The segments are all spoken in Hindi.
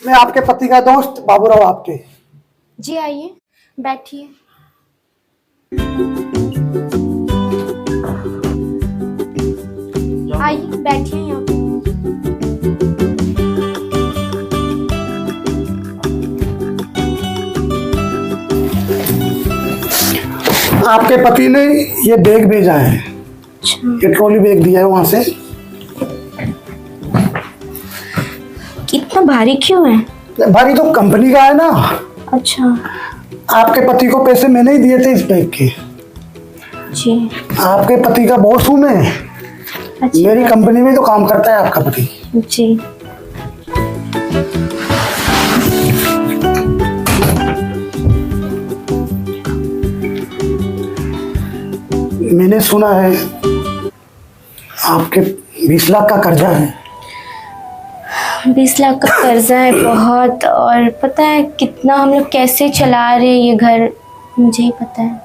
मैं आपके पति का दोस्त बाबूराव आपके। जी आइए, बैठिए। आइए बैठिए यहाँ पे। आपके पति ने ये बैग भेजा है। ये ट्रॉली बैग दिया है वहां से। इतना भारी क्यों है? भारी तो कंपनी का है ना। अच्छा। आपके पति को पैसे मैंने ही दिए थे इस बैग के। जी। आपके पति का बॉस हूँ मैं। अच्छा। मेरी कंपनी में तो काम करता है आपका पति। जी। मैंने सुना है आपके 20 लाख का कर्जा है। 20 लाख का कर्जा है बहुत, और पता है कितना हम लोग कैसे चला रहे हैं ये घर, मुझे ही पता है।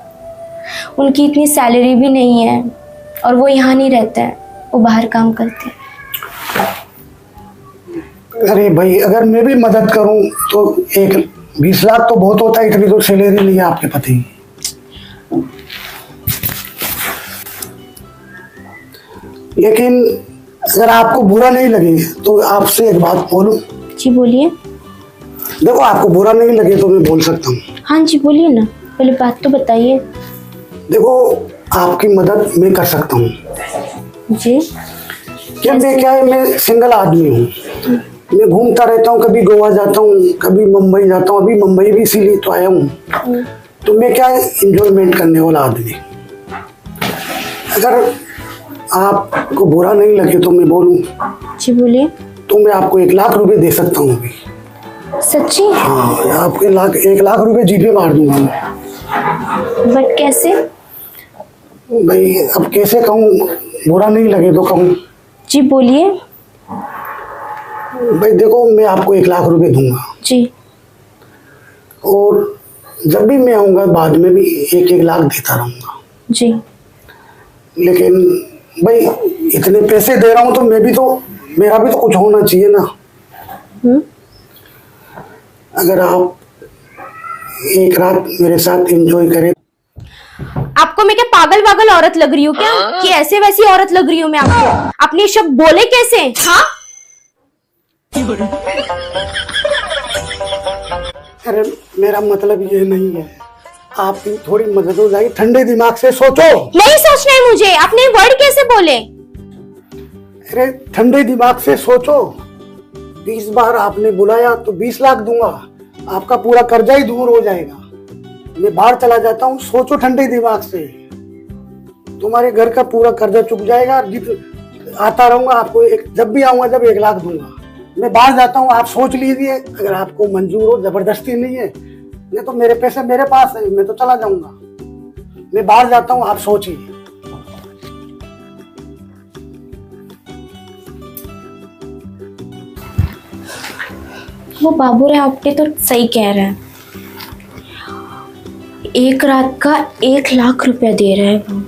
उनकी इतनी सैलरी भी नहीं है और वो यहाँ नहीं रहता है, वो बाहर काम करते हैं। अरे भाई, अगर मैं भी मदद करूं तो 20 लाख तो बहुत होता है। इतनी तो सैलरी नहीं है आपके पति। लेकिन अगर आपको बुरा नहीं लगे तो आपसे एक बात बोलूं। जी बोलिए। देखो, आपको बुरा नहीं लगे तो मैं बोल सकता हूँ। हाँ जी बोलिए ना, पहले बात तो बताइए। देखो, आपकी मदद मैं कर सकता हूँ। जी। क्या है, मैं सिंगल आदमी हूँ। मैं घूमता रहता हूँ, कभी गोवा जाता हूँ, कभी मुंबई जाता हूँ। अभी मुंबई भी इसीलिए तो आया हूँ। तो मैं क्या है, इंजॉयमेंट करने वाला आदमी। अगर आपको बुरा नहीं लगे तो मैं बोलूं। जी बोलिए। तो मैं आपको 1 लाख रुपए दे सकता हूँ अभी। सच्ची? हाँ, आपके 1 लाख रुपए जीपे मार दूंगा मैं। बट कैसे? भाई अब कैसे कहूँ, बुरा नहीं लगे तो कहूँ। जी बोलिए। भाई देखो, मैं आपको 1 लाख रुपए दूंगा। जी। और जब भी मैं आऊँगा बाद में भी 1-1 लाख देता रहूँगा। जी। लेकिन भाई इतने पैसे दे रहा हूँ तो मेरा भी तो कुछ होना चाहिए ना। अगर आप 1 रात मेरे साथ एंजॉय करें। आपको मैं क्या पागल औरत लग रही हूँ क्या, कि ऐसे वैसी औरत लग रही हूँ मैं आपको? अपने शब्द बोले कैसे? हाँ। अरे मेरा मतलब ये नहीं है, आपकी थोड़ी मदद हो जाएगी। ठंडे दिमाग से सोचो। नहीं सोचना है मुझे। आपने वर्ड कैसे बोले? अरे ठंडे दिमाग से सोचो। 20 बार आपने बुलाया तो 20 लाख दूंगा। आपका पूरा कर्जा ही दूर हो जाएगा। मैं बाहर चला जाता हूँ, सोचो ठंडे दिमाग से। तुम्हारे घर का पूरा कर्जा चुक जाएगा। आता रहूंगा आपको, जब भी आऊंगा जब 1 लाख दूंगा। मैं बाहर जाता हूँ, आप सोच लीजिए। अगर आपको मंजूर हो, जबरदस्ती नहीं है। ये तो मेरे पैसे मेरे पास है, मैं तो चला जाऊंगा। मैं बाहर जाता हूँ, आप सोचिए। वो बाबूराव आपके तो सही कह रहे हैं। 1 रात का 1 लाख रुपया दे रहे हैं वो।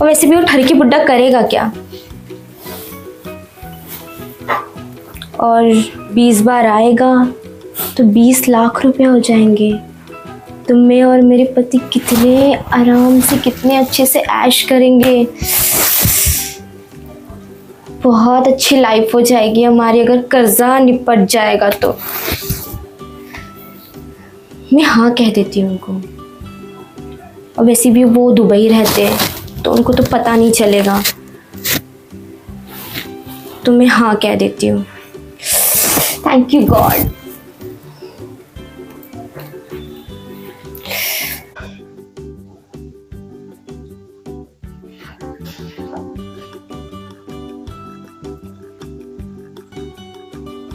और वैसे भी वो ठरकी बुड्ढा करेगा क्या? और 20 बार आएगा तो 20 लाख रुपया हो जाएंगे। तो मैं और मेरे पति कितने आराम से, कितने अच्छे से ऐश करेंगे। बहुत अच्छी लाइफ हो जाएगी हमारी, अगर कर्जा निपट जाएगा तो। मैं हाँ कह देती हूँ उनको। और वैसे भी वो दुबई रहते हैं तो उनको तो पता नहीं चलेगा। तो मैं हाँ कह देती हूँ। Thank you God.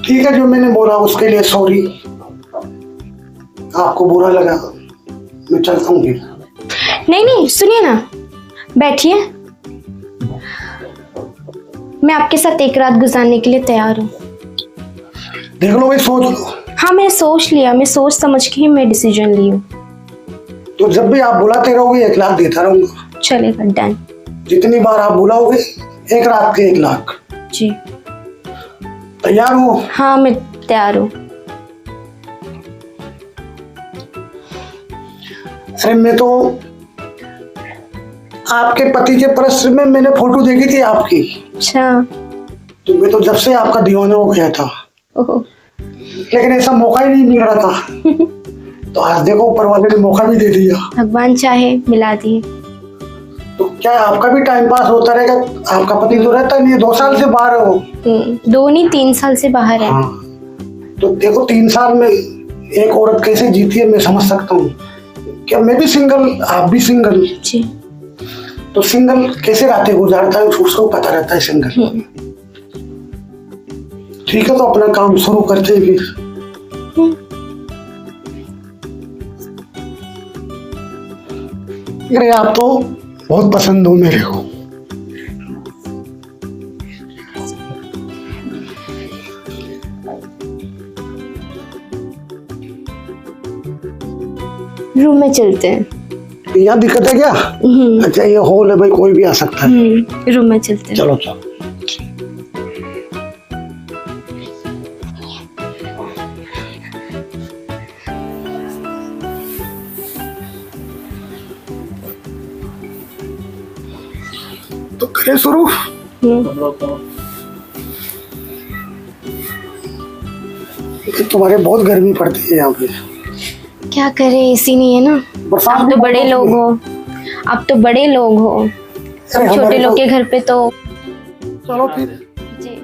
ठीक है, जो मैंने बोला उसके लिए सॉरी। आपको बुरा लगा, मैं चलता हूँ फिर। नहीं सुनिए ना, बैठिए। मैं आपके साथ 1 रात गुजारने के लिए तैयार हूँ। देख लो भाई, सोच लो। हाँ मैंने सोच लिया, मैं सोच समझ के ही मैं डिसीजन ली हूँ। तो जब भी आप बुलाते रहोगे 1 लाख देता रहूंगा। चलेगा, डन। जितनी बार आप बुलाओगे 1 रात के 1 लाख। जी। तैयार हो? हाँ मैं तैयार हूँ। अरे मैं तो आपके पति के प्रश्न में मैंने फोटो देखी थी आपकी, अच्छा। तो मैं तो जब से आपका दीवाना हो गया था, ओह। लेकिन ऐसा मौका ही नहीं मिल रहा था। तो आज देखो ऊपर वाले ने मौका भी दे दिया। भगवान चाहे मिला दिए। तो क्या आपका भी टाइम पास होता रहेगा? आपका पति तो रहता नहीं है, 2 साल से बाहर हो। 2 नहीं 3 साल से बाहर है। हाँ, तो देखो 3 साल में एक औरत कैसे जीती है मैं समझ सकता हूँ। क्या मैं भी सिंगल, आप भी सिंगल, जी। तो सिंगल कैसे रातें गुजारता है उसको पता रहता है सिंगल। ठीक है, तो अपना काम शुरू करते हैं फिर। अरे आप तो बहुत पसंद हो मेरे को। रूम में चलते हैं। यहाँ दिक्कत है क्या? अच्छा ये हॉल है भाई, कोई भी आ सकता है। रूम में चलते हैं। चलो चलो। तो करें शुरू? तुम्हारे बहुत गर्मी पड़ती है यहाँ पे। क्या करे, एसी नहीं है ना। बरसात आप भी तो बड़े बहुत लोग होती है। हो, आप तो बड़े लोग हो। अरे छोटे हमारे लोग तो- के घर पे तो। चलो फिर। जी।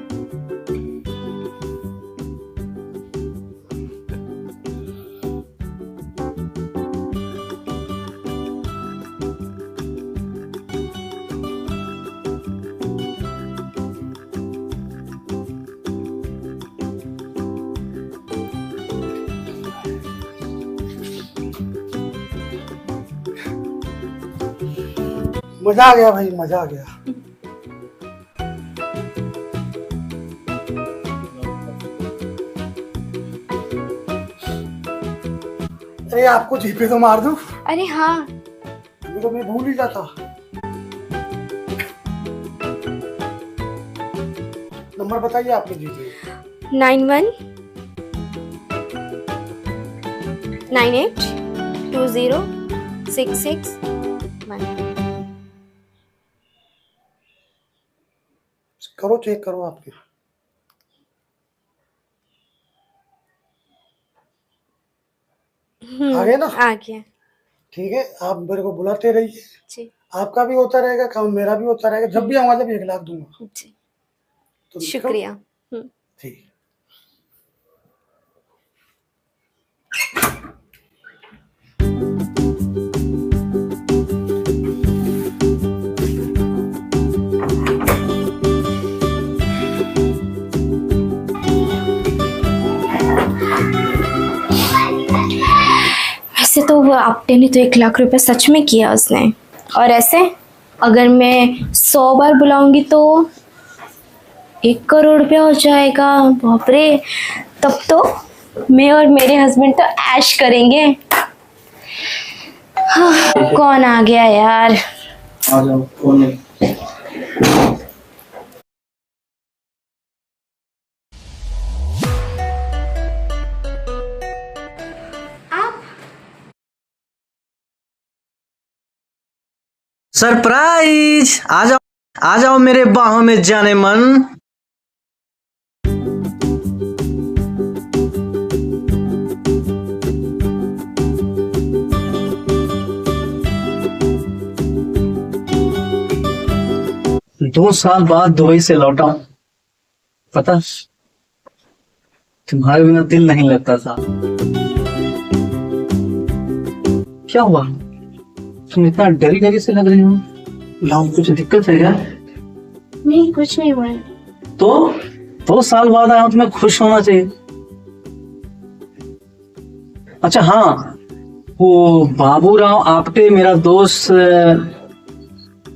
मजा आ गया भाई, मजा आ गया। अरे आपको जीपे तो मार दूं? अरे हाँ। अभी तो मैं भूल ही जाता। नंबर बताइए आपके जीपे। 91 98 20 66 1। करो, चेक करो आपके। आ गए ना? आ गया। ठीक है, आप मेरे को बुलाते रहिए। जी। आपका भी होता रहेगा काम, मेरा भी होता रहेगा। जब भी आऊंगा जब 1 लाख दूंगा। जी तो शुक्रिया। ठीक। वैसे तो वो आपने ने तो 1 लाख रुपए सच में किया उसने, और ऐसे अगर मैं 100 बार बुलाऊंगी तो 1 करोड़ रुपया हो जाएगा। बाप रे, तब तो मैं और मेरे हस्बैंड तो ऐश करेंगे। हाँ, कौन आ गया यार? आ जाओ, कौन है? सरप्राइज! आ जाओ मेरे बाहों में जाने मन। दो साल बाद दुबई से लौटा हूं। पता, तुम्हारे बिना दिल नहीं लगता था। क्या हुआ? तुम इतना डरी डरी से लग रही हो। लाओ, कुछ दिक्कत है क्या? नहीं, कुछ नहीं हुआ। तो 2 साल बाद आया हूं, तुम्हें खुश होना चाहिए। अच्छा हाँ, वो बाबूराव आपके मेरा दोस्त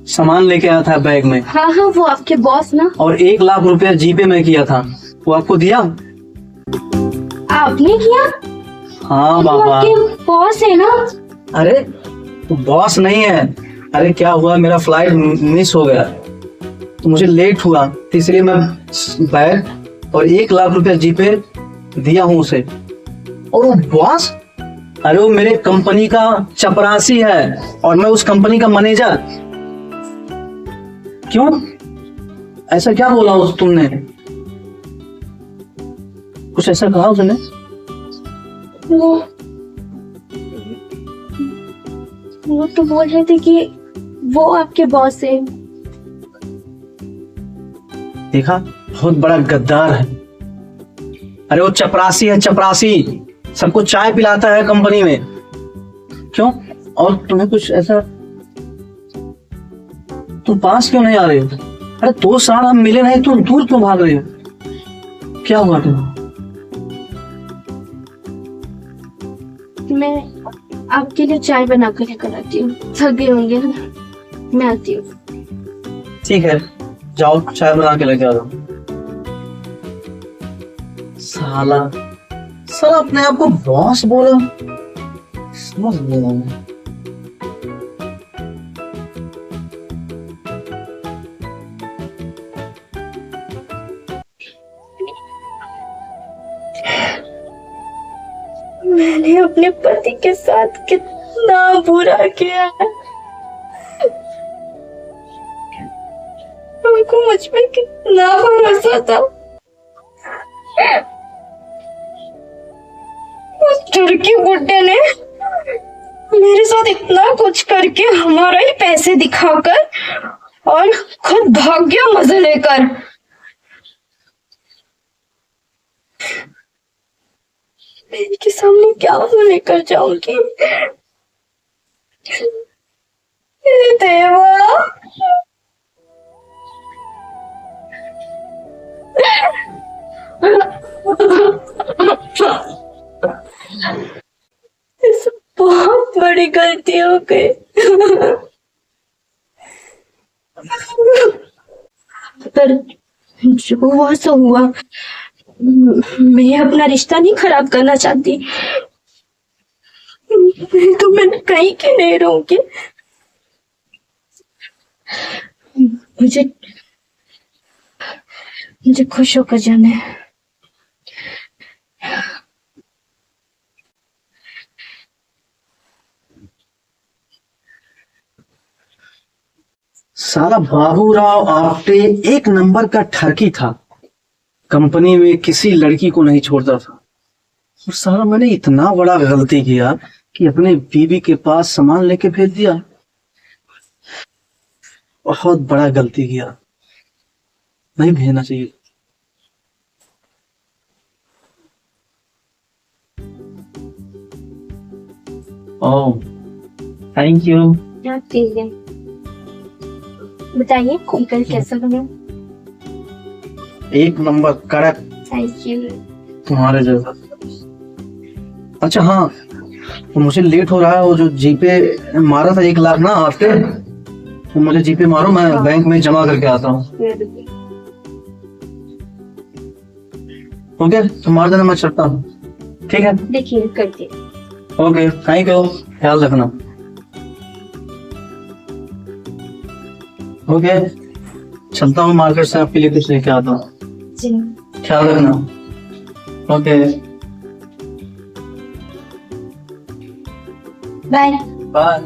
सामान लेके आया था बैग में। हाँ हाँ, वो आपके बॉस ना। और 1 लाख रुपया जीपे में किया था, वो आपको दिया? आपने किया? हाँ वो बाबा। आपके बॉस है ना। अरे बॉस नहीं है। अरे क्या हुआ, मेरा फ्लाइट मिस हो गया तो मुझे लेट हुआ, तो इसलिए मैं बैग और 1 लाख रुपया जीपे दिया हूं उसे। और वो बॉस, अरे वो मेरे कंपनी का चपरासी है और मैं उस कंपनी का मैनेजर। क्यों, ऐसा क्या बोला उस तुमने? कुछ ऐसा कहा उसने? वो तो बोल रहे थे कि वो आपके बॉस है। देखा, बहुत बड़ा गद्दार है। अरे वो चपरासी है, चपरासी। सबको चाय पिलाता है कंपनी में। क्यों, और तुम्हें कुछ ऐसा, तुम पास क्यों नहीं आ रहे हो? अरे 2 साल हम मिले नहीं, तुम दूर क्यों भाग रहे हो? क्या हुआ तुम्हें? मैं आपके लिए चाय बना कर लेकर आती हूँ, थक गए होंगे ना, मैं आती हूँ। ठीक है, जाओ चाय बना के लेके आ जाओ। साला साला अपने आप को बॉस बोला, समझ नहीं आया। मैंने अपने पति के साथ कितना बुरा किया है। उनको मुझ पे कितना भरोसा था। उस तुर्की बुड्ढे ने मेरे साथ इतना कुछ करके हमारा ही पैसे दिखाकर और खुद भाग गया मजे लेकर। मैं इनके सामने क्या मुंह लेकर जाऊंगी? हे देवा, इस बहुत बड़ी गलती हो गई। पर जो हुआ सो हुआ। मैं अपना रिश्ता नहीं खराब करना चाहती, तो मैं कहीं की नहीं रहूंगी। मुझे मुझे खुश होकर जाना है। साला बाबूराव आपटे 1 नंबर का ठरकी था। कंपनी में किसी लड़की को नहीं छोड़ता था। और साला मैंने इतना बड़ा गलती किया कि अपने बीवी के पास सामान लेके भेज दिया। बहुत बड़ा गलती किया, नहीं भेजना चाहिए। ओह, थैंक यू। ठीक है, बताइए निकल कैसा बना? 1 नंबर कड़क, थैंक यू। तुम्हारे जैसा। अच्छा हाँ, तो मुझे लेट हो रहा है। वो जो जीपे मारा था 1 लाख ना आपके, तो मुझे जीपे मारो, मैं बैंक में जमा करके आता हूँ। ओके, तो मार देना, मैं चलता हूँ। ठीक है, देखिए करते। ओके, थैंक यू, ख्याल रखना। ओके, चलता हूँ, मार्केट से आपके लिए कुछ लेके आता हूँ। जी, ख्याल रखना। Okay, bye. बाय।